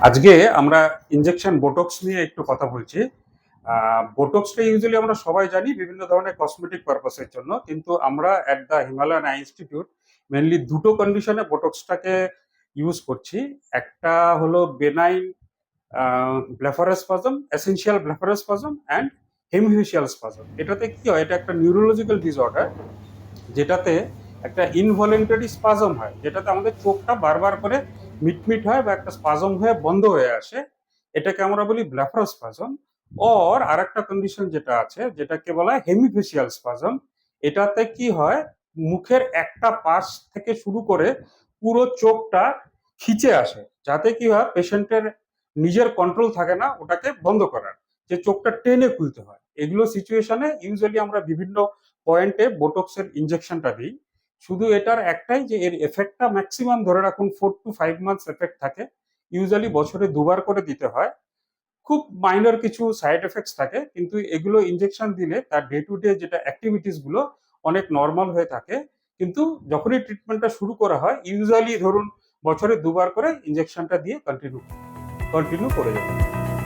আজকে আমরা injection botox নিয়ে একটু কথা বলছি। বোটক্সটা ইউজুয়ালি আমরা সবাই জানি বিভিন্ন ধরনের কসমেটিক পারপাসের জন্য, কিন্তু আমরা at the Himalayan eye institute mainly দুটো কন্ডিশনে বোটক্সটাকে ইউজ করছি। একটা হলো benign blepharospasm, essential blepharospasm and hemifacial spasm. এটাতে কি হয়, এটা একটা নিউরোলজিক্যাল ডিসঅর্ডার যেটাতে একটা ইনভলেন্টারি স্পাজম হয়, যেটাতে আমাদের চোখটা বারবার করে মিটমিট হয় বা একটা স্পাজম হয়ে বন্ধ হয়ে আসে। এটাকে আমরা বলি ব্ল্যাফারোস্পাজম। আর আরেকটা কন্ডিশন যেটা আছে, যেটাকে বলা হয় হেমিফেশিয়াল স্পাজম। এটাতে কি হয়, মুখের একটা পাশ থেকে শুরু করে পুরো চোখটা খিচে আসে, যাতে কি হয় পেশেন্টের নিজের কন্ট্রোল থাকে না ওটাকে বন্ধ করার, যে চোখটা টেনে খুলতে হয়। এগুলো সিচুয়েশনে ইউজুয়ালি আমরা বিভিন্ন পয়েন্টে বোটক্সের ইনজেকশনটা দিই। শুধু এটার একটাই, যে এর এফেক্টটা ম্যাক্সিমাম ধরে রাখুন 4 to 5 মান্থস এফেক্ট থাকে। ইউজুয়ালি বছরে দুবার করে দিতে হয়। খুব মাইনর কিছু সাইড এফেক্টস থাকে, কিন্তু এগুলো ইনজেকশন দিলে তার ডে টু ডে যেটা অ্যাক্টিভিটিস গুলো অনেক নর্মাল হয়ে থাকে। কিন্তু যখনই ট্রিটমেন্টটা শুরু করা হয়, ইউজুয়ালি ধরুন বছরে দুবার করে ইনজেকশনটা দিয়ে কন্টিনিউ কন্টিনিউ করে যেতে হয়।